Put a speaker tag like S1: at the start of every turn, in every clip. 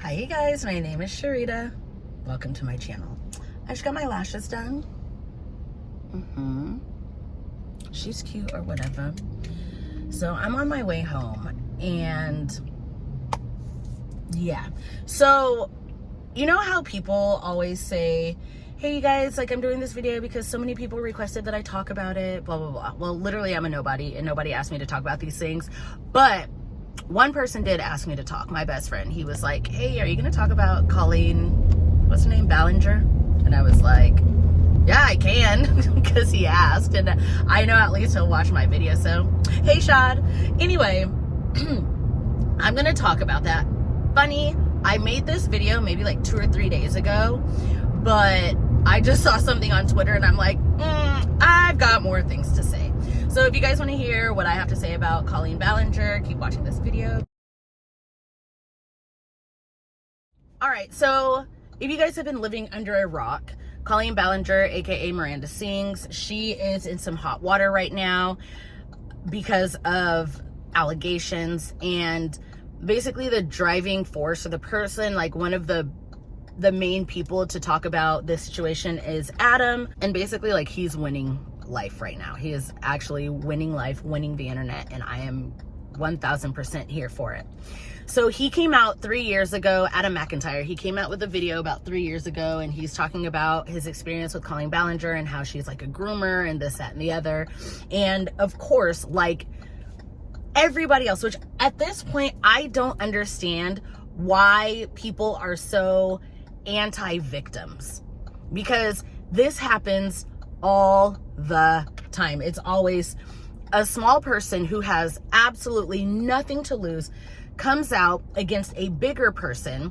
S1: Hi you guys, my name is Cherita. Welcome to my channel. I just got my lashes done. She's cute or whatever. So I'm on my way home and yeah. So you know how people always say, hey you guys, like I'm doing this video because so many people requested that I talk about it, blah, blah, blah. Well, literally I'm a nobody and nobody asked me to talk about these things, but one person did ask me to talk, my best friend. He was like, hey, are you gonna talk about Colleen, what's her name, Ballinger? And I was like, yeah, I can, because he asked, and I know at least he'll watch my video, so, hey, Shad. Anyway, I'm gonna talk about that. Funny, I made this video maybe like 2 or 3 days ago, but I just saw something on Twitter, and I'm like, I've got more things to say. So if you guys want to hear what I have to say about Colleen Ballinger, keep watching this video. All right, so if you guys have been living under a rock, Colleen Ballinger, aka Miranda Sings, she is in some hot water right now because of allegations, and basically the driving force, or the person, like one of the main people to talk about this situation is Adam, and basically like he's winning life right now. He is actually winning life, winning the internet, and I am 1000% here for it. So he came out 3 years ago, Adam McIntyre, he came out with a video about 3 years ago, and he's talking about his experience with Colleen Ballinger and how she's like a groomer and this, that, and the other. And of course, like everybody else, which at this point, I don't understand why people are so anti-victims, because this happens all the time. It's always a small person who has absolutely nothing to lose comes out against a bigger person,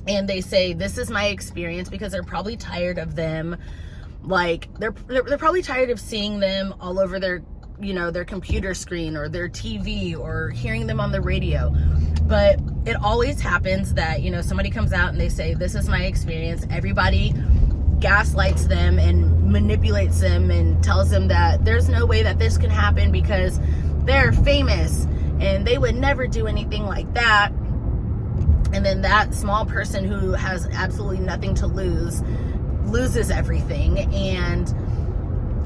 S1: and they say, this is my experience, because they're probably tired of them. Like they're probably tired of seeing them all over their, you know, their computer screen or their TV or hearing them on the radio. But it always happens that, you know, somebody comes out and they say, this is my experience. Everybody gaslights them and manipulates them and tells them that there's no way that this can happen because they're famous and they would never do anything like that. And then that small person who has absolutely nothing to lose loses everything. And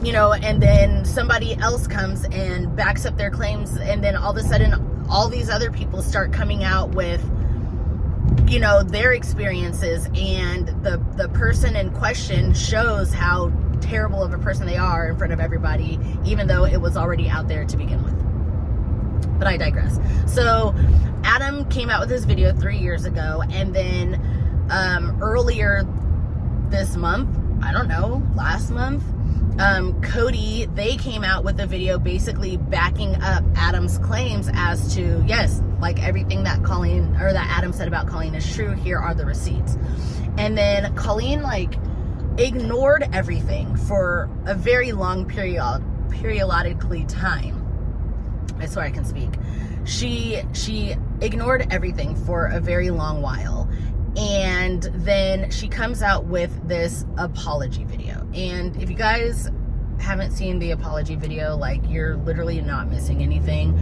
S1: you know, and then somebody else comes and backs up their claims, and then all of a sudden all these other people start coming out with, you know, their experiences, and the person in question shows how terrible of a person they are in front of everybody, even though it was already out there to begin with. But I digress. So Adam came out with this video 3 years ago, and then earlier this month, I don't know, last month, Cody, they came out with a video basically backing up Adam's claims as to, yes, like everything that Colleen, or that Adam said about Colleen is true. Here are the receipts. And then Colleen like ignored everything for a very long periodically time. I swear I can speak. She ignored everything for a very long while. And then she comes out with this apology video. And if you guys haven't seen the apology video, like, you're literally not missing anything.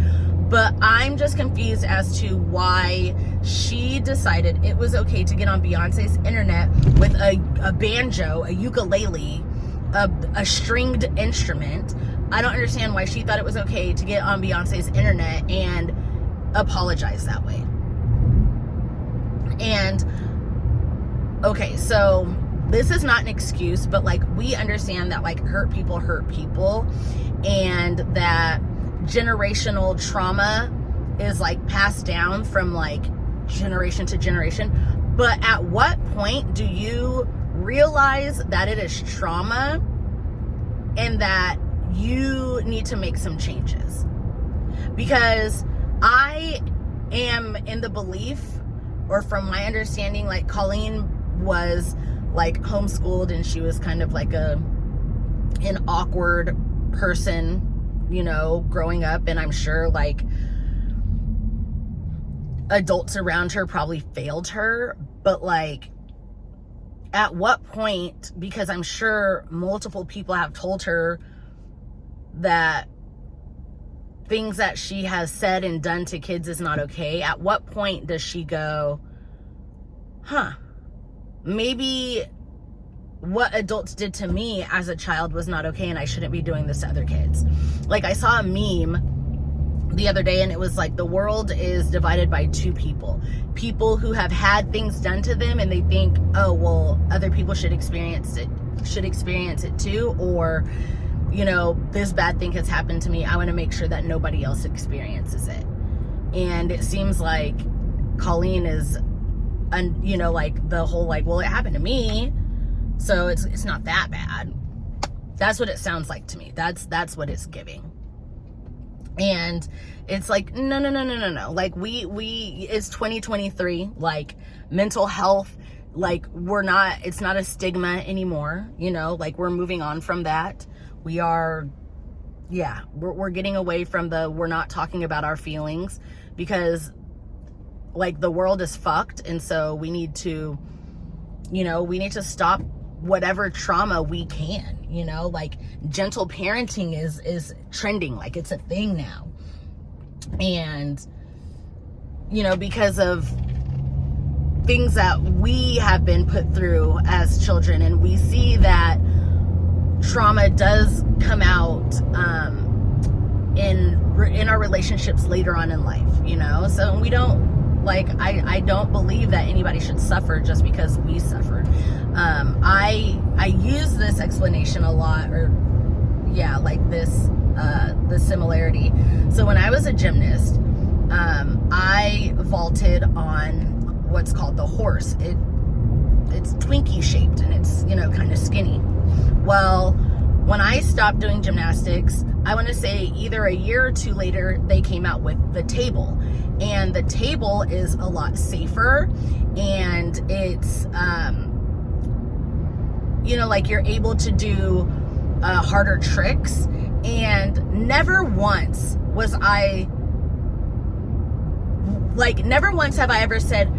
S1: But I'm just confused as to why she decided it was okay to get on Beyonce's internet with a banjo, a ukulele, a stringed instrument. I don't understand why she thought it was okay to get on Beyonce's internet and apologize that way. And okay, so this is not an excuse, but like we understand that like hurt people, and that generational trauma is like passed down from like generation to generation. But at what point do you realize that it is trauma and that you need to make some changes? Because I am in the belief, or from my understanding, like Colleen was like homeschooled, and she was kind of like an awkward person, you know, growing up. And I'm sure like adults around her probably failed her, but like at what point, because I'm sure multiple people have told her that things that she has said and done to kids is not okay. At what point does she go, maybe what adults did to me as a child was not okay, and I shouldn't be doing this to other kids. Like, I saw a meme the other day, and it was like, the world is divided by two people. People who have had things done to them and they think, oh, well, other people should experience it too, or, you know, this bad thing has happened to me, I want to make sure that nobody else experiences it. And it seems like Colleen is, you know, like the whole, like, well, it happened to me, so it's not that bad. That's what it sounds like to me. That's what it's giving. And it's like, no. Like, it's 2023. Like, mental health, like, it's not a stigma anymore, you know, like, we're moving on from that. We are, we're getting away from we're not talking about our feelings, because, like, the world is fucked. And so we need to, you know, stop whatever trauma we can, you know, like, gentle parenting is trending, like, it's a thing now. And, you know, because of things that we have been put through as children, and we see that trauma does come out in our relationships later on in life, you know. So we don't, like, I don't believe that anybody should suffer just because we suffered. I use this explanation a lot, or like this the similarity. So when I was a gymnast, I vaulted on what's called the horse. It's Twinkie shaped, and it's, you know, kind of skinny. Well, when I stopped doing gymnastics, I want to say either a year or two later, they came out with the table. And the table is a lot safer, and it's, you know, like, you're able to do harder tricks. And never once have I ever said,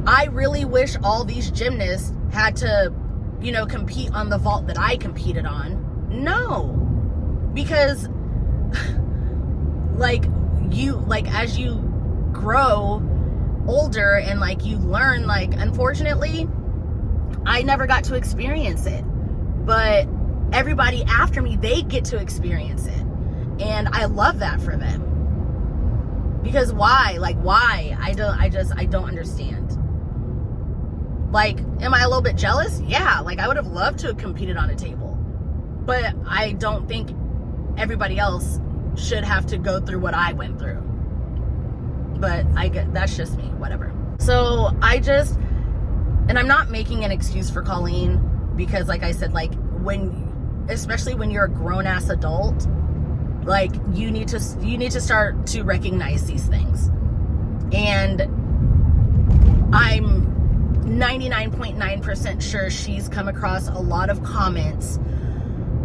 S1: I really wish all these gymnasts had to, you know, compete on the vault that I competed on. No, because as you grow older and, like, you learn, like, unfortunately, I never got to experience it, but everybody after me, they get to experience it. And I love that for them. Because why? Like, why? I don't understand. Like, am I a little bit jealous? Yeah, like, I would have loved to have competed on a table. But I don't think everybody else should have to go through what I went through. But that's just me, whatever. So and I'm not making an excuse for Colleen, because, like I said, like, especially when you're a grown-ass adult, like, you need to start to recognize these things. And I'm 99.9% sure she's come across a lot of comments,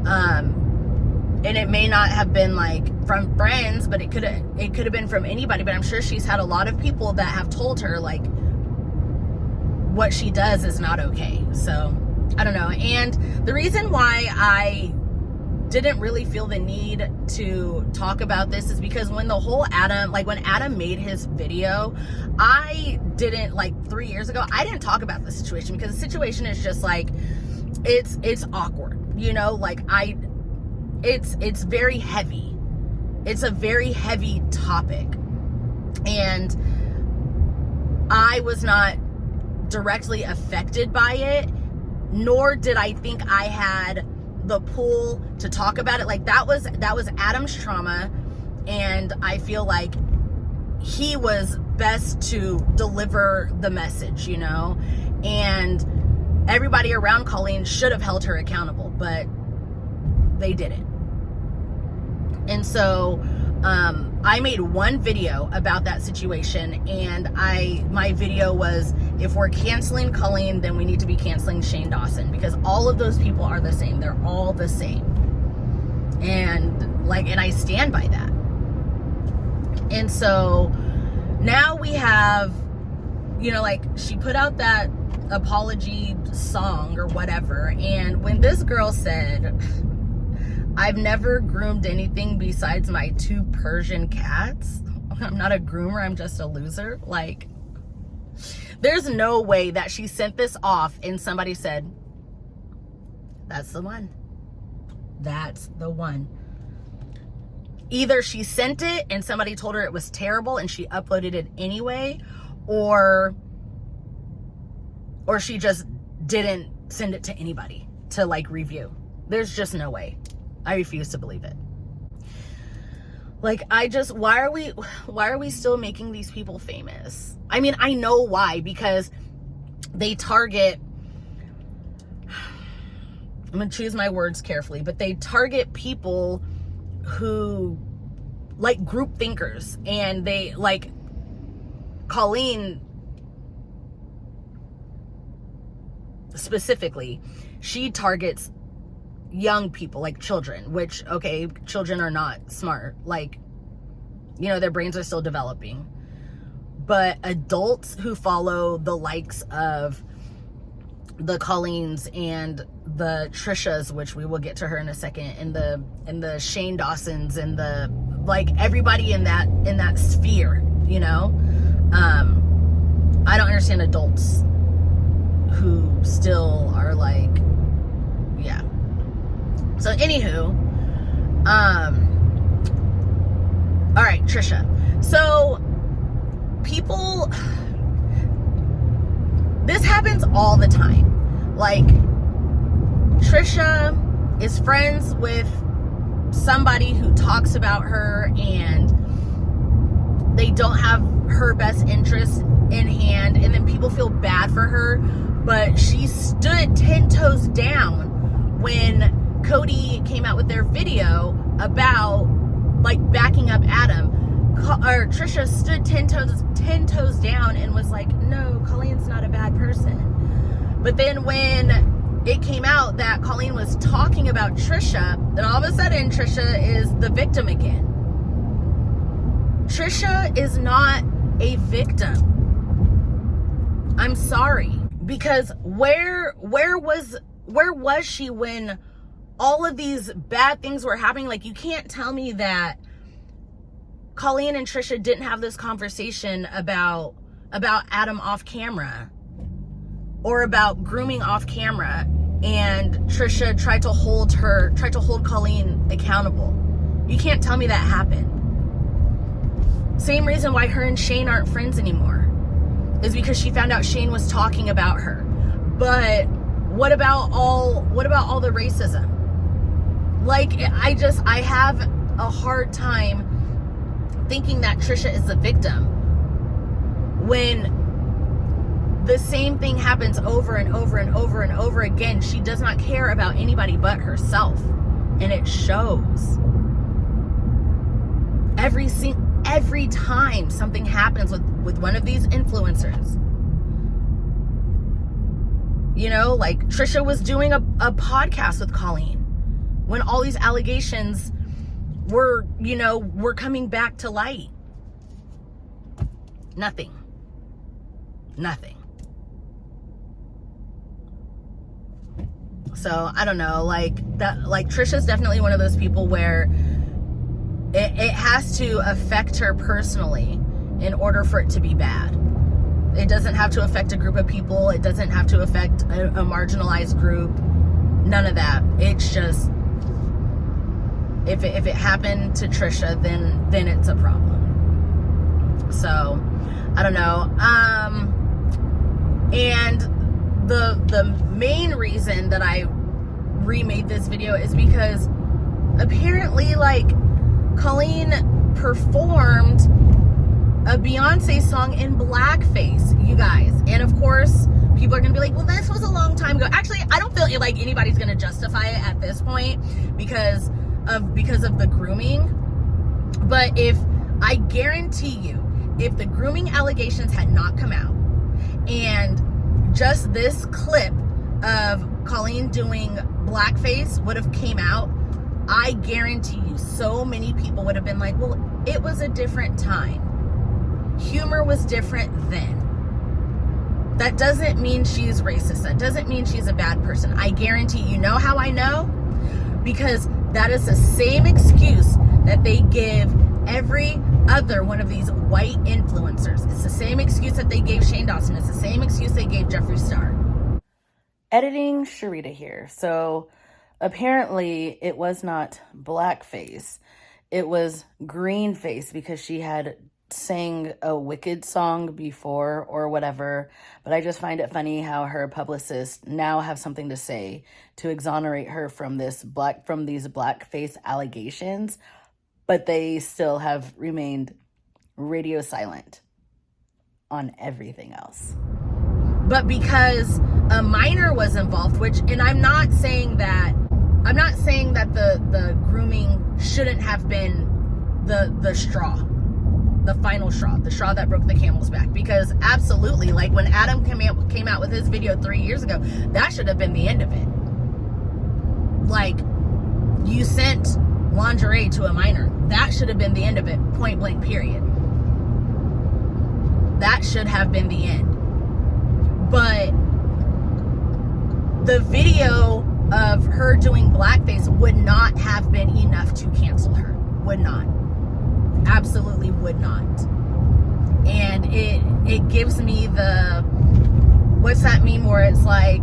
S1: and it may not have been, like, from friends, but it could have been from anybody. But I'm sure she's had a lot of people that have told her, like, what she does is not okay. So I don't know. And the reason why I didn't really feel the need to talk about this is because when when Adam made his video, I didn't, like, 3 years ago, I didn't talk about the situation, because the situation is just, like, it's awkward, you know, like, it's very heavy. It's a very heavy topic. And I was not directly affected by it, nor did I think I had the pull to talk about it. Like, that was Adam's trauma, and I feel like he was best to deliver the message, you know. And everybody around Colleen should have held her accountable, but they didn't. And so I made one video about that situation, and my video was, if we're canceling Colleen, then we need to be canceling Shane Dawson, because all of those people are the same. They're all the same. And, like, and I stand by that. And so now we have, you know, like, she put out that apology song or whatever, and when this girl said, I've never groomed anything besides my 2 Persian cats, I'm not a groomer, I'm just a loser, like, There's no way that she sent this off and somebody said, that's the one. That's the one. Either she sent it and somebody told her it was terrible and she uploaded it anyway, or she just didn't send it to anybody to like review. There's just no way. I refuse to believe it. Like, why are we still making these people famous? I mean, I know why, because they target, I'm going to choose my words carefully, but they target people who like group thinkers, and they like Colleen specifically, she targets young people, like children, which, okay, children are not smart. Like, you know, their brains are still developing. But adults who follow the likes of the Colleens and the Trishas, which we will get to her in a second, and the Shane Dawsons, and the, like, everybody in that sphere, you know? I don't understand adults who still are like, yeah. So anywho, all right, Trisha. So people, this happens all the time. Like, Trisha is friends with somebody who talks about her and they don't have her best interest in hand, and then people feel bad for her. But she stood 10 toes down when Cody came out with their video about like backing up Adam. Or Trisha stood 10 toes down and was like, no, Colleen's not a bad person. But then when it came out that Colleen was talking about Trisha, then all of a sudden Trisha is the victim again. Trisha is not a victim. I'm sorry. Because where was she when all of these bad things were happening? Like, you can't tell me that Colleen and Trisha didn't have this conversation about Adam off camera, or about grooming off camera, and Trisha tried to hold Colleen accountable. You can't tell me that happened. Same reason why her and Shane aren't friends anymore is because she found out Shane was talking about her. But what about all the racism? Like, I have a hard time thinking that Trisha is the victim when the same thing happens over and over and over and over again. She does not care about anybody but herself, and it shows. Every time something happens with one of these influencers, you know, like Trisha was doing a podcast with Colleen when all these allegations were coming back to light. Nothing. So I don't know, like Trisha's definitely one of those people where it has to affect her personally in order for it to be bad. It doesn't have to affect a group of people. It doesn't have to affect a marginalized group. None of that. It's just, if it happened to Trisha, then it's a problem. So I don't know. And the main reason that I remade this video is because apparently, like, Colleen performed a Beyonce song in blackface, you guys. And of course, people are gonna be like, well, this was a long time ago. Actually, I don't feel like anybody's gonna justify it at this point because of the grooming. But I guarantee you, if the grooming allegations had not come out and just this clip of Colleen doing blackface would have came out, I guarantee you so many people would have been like, well, it was a different time. Humor was different then. That doesn't mean she's racist. That doesn't mean she's a bad person. I guarantee you know how I know? Because that is the same excuse that they give every other one of these white influencers. It's the same excuse that they gave Shane Paytas, and it's the same excuse they gave Jeffree Star. Editing Cherita here. So apparently it was not blackface. It was green face because she had sang a Wicked song before or whatever. But I just find it funny how her publicists now have something to say to exonerate her from these blackface allegations, but they still have remained radio silent on everything else. But because a minor was involved, and I'm not saying that the grooming shouldn't have been the straw, the final straw, the straw that broke the camel's back. Because absolutely, like when Adam came out with his video 3 years ago, that should have been the end of it. Like, you sent lingerie to a minor. That should have been the end of it, point blank, period. That should have been the end. But the video of her doing blackface would not have been enough to cancel her. Would not. Absolutely would not. And it gives me what's that meme where it's like,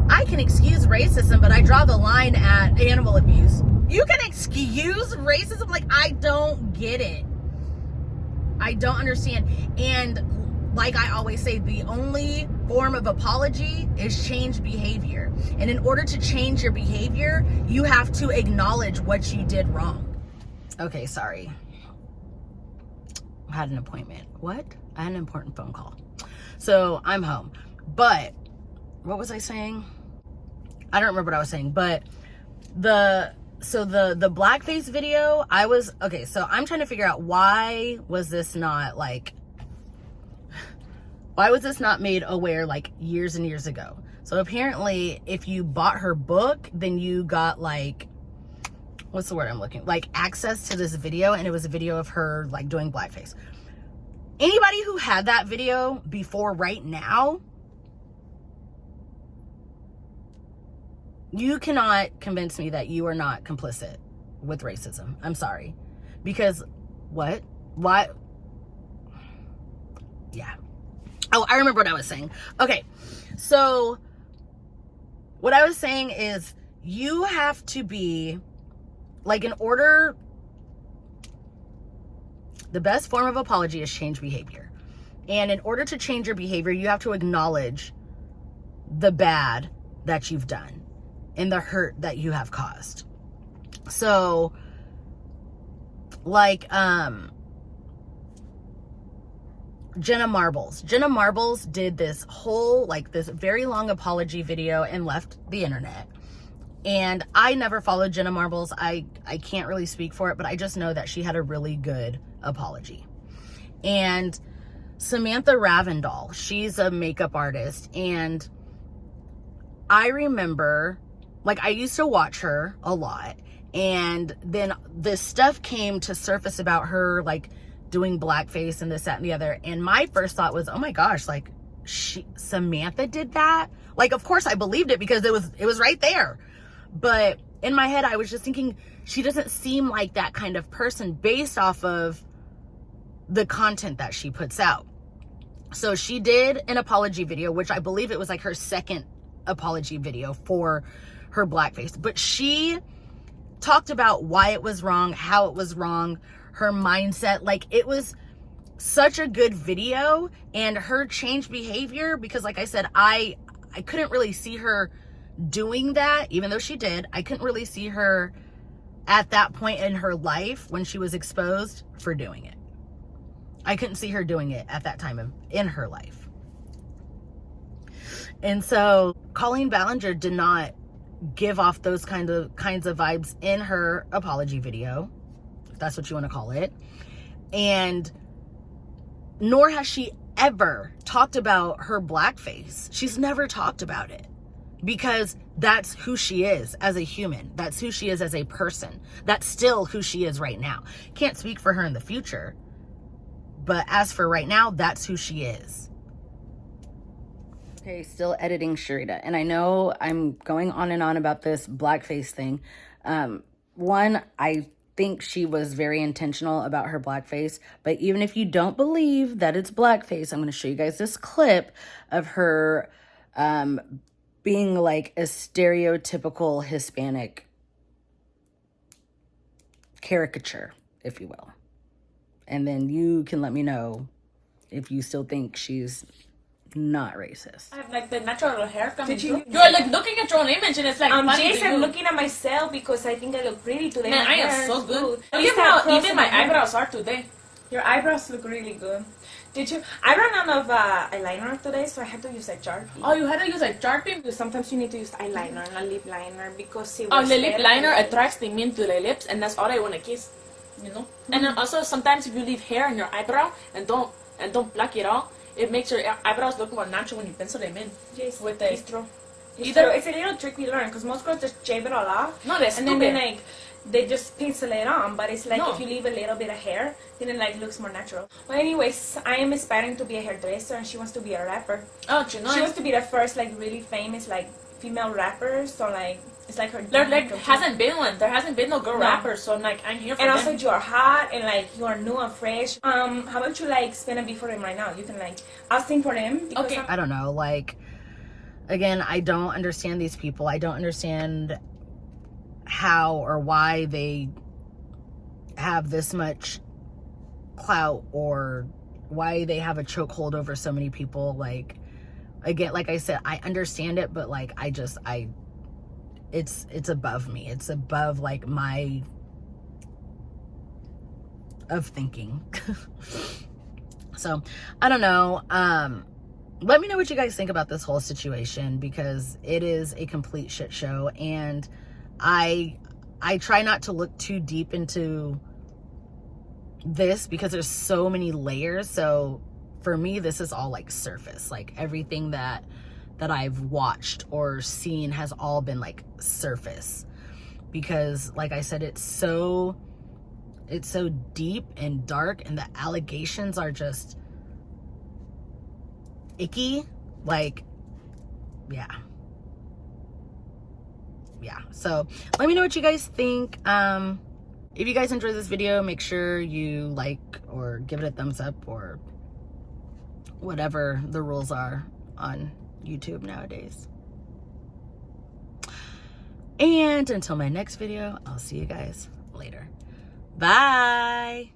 S1: I can excuse racism, but I draw the line at animal abuse. You can excuse racism? Like, I don't get it. I don't understand. And like I always say, the only form of apology is change behavior. And in order to change your behavior, you have to acknowledge what you did wrong. Okay, sorry. I had an appointment. What? I had an important phone call. So I'm home. But what was I saying? I don't remember what I was saying. But the blackface video, so I'm trying to figure out why was this not made aware like years and years ago? So apparently if you bought her book, then you got like, what's the word I'm looking, like access to this video, and it was a video of her like doing blackface. Anybody who had that video before right now, you cannot convince me that you are not complicit with racism. I'm sorry. Because what? Why? Yeah. Oh, I remember what I was saying. Okay. So what I was saying is you have to be like, the best form of apology is change behavior. And in order to change your behavior, you have to acknowledge the bad that you've done and the hurt that you have caused. So like Jenna Marbles did this whole, like, this very long apology video and left the internet. And I never followed Jenna Marbles. I can't really speak for it, but I just know that she had a really good apology. And Samantha Ravindall, she's a makeup artist, and I remember, like, I used to watch her a lot, and then this stuff came to surface about her, like, doing blackface and this, that, and the other. And my first thought was, oh my gosh, like, Samantha did that? Like, of course I believed it because it was right there. But in my head, I was just thinking, she doesn't seem like that kind of person based off of the content that she puts out. So she did an apology video, which I believe it was like her second apology video for her blackface. But she talked about why it was wrong, how it was wrong, her mindset. Like, it was such a good video, and her change behavior, because like I said, I couldn't really see her doing that, even though she did. I couldn't really see her at that point in her life when she was exposed for doing it. I couldn't see her doing it at that time in her life. And so Colleen Ballinger did not give off those kinds of vibes in her apology video, if that's what you want to call it. And nor has she ever talked about her blackface. She's never talked about it, because that's who she is as a human. That's who she is as a person. That's still who she is right now. Can't speak for her in the future, but as for right now, that's who she is. Okay, still editing Cherita. And I know I'm going on and on about this blackface thing. One, I think she was very intentional about her blackface. But even if you don't believe that it's blackface, I'm going to show you guys this clip of her being like a stereotypical Hispanic caricature, if you will. And then you can let me know if you still think she's not racist.
S2: I have like the natural hair coming through. You're like looking at your own image and it's like funny.
S3: Jason, I'm looking at myself because I think I look pretty today.
S2: Man, I am so good. Look at how even my eyebrows are today.
S3: Your eyebrows look really good. Did you? I ran out of eyeliner today, so I had to use a Sharpie.
S2: Oh, you had to use a Sharpie?
S3: Sometimes you need to use eyeliner, not lip liner, because it
S2: the lip liner attracts the mean to the lips, and that's all I want to kiss. You know. And then also sometimes if you leave hair in your eyebrow and don't pluck it out, it makes your eyebrows look more natural when you pencil them in.
S3: Yes,
S2: with
S3: it's true. It's a little trick we learned because most girls just shave it all off.
S2: No, that's stupid.
S3: And then they just pencil it on, but it's like if you leave a little bit of hair, then it like looks more natural. Well, anyways, I am aspiring to be a hairdresser, and she wants to be a rapper.
S2: Oh, you know.
S3: She wants to be the first like really famous like female rapper. So like it's like her.
S2: There hasn't been one. There hasn't been no girl rapper. So I'm like I'm here for
S3: and
S2: them.
S3: Also you are hot and like you are new and fresh. How about you like spin a beat for them right now? You can like I'll sing for them.
S2: Okay.
S1: I don't know. Like again, I don't understand these people. I don't understand how or why they have this much clout or why they have a chokehold over so many people. Like again, like I said, I understand it, but like it's above me. It's above like my of thinking. So I don't know. Let me know what you guys think about this whole situation, because it is a complete shit show, and I try not to look too deep into this because there's so many layers. So for me, this is all like surface. Like everything that I've watched or seen has all been like surface, because like I said, it's so deep and dark, and the allegations are just icky. Like yeah, so let me know what you guys think. If you guys enjoyed this video, make sure you like or give it a thumbs up or whatever the rules are on YouTube nowadays. And until my next video, I'll see you guys later. Bye.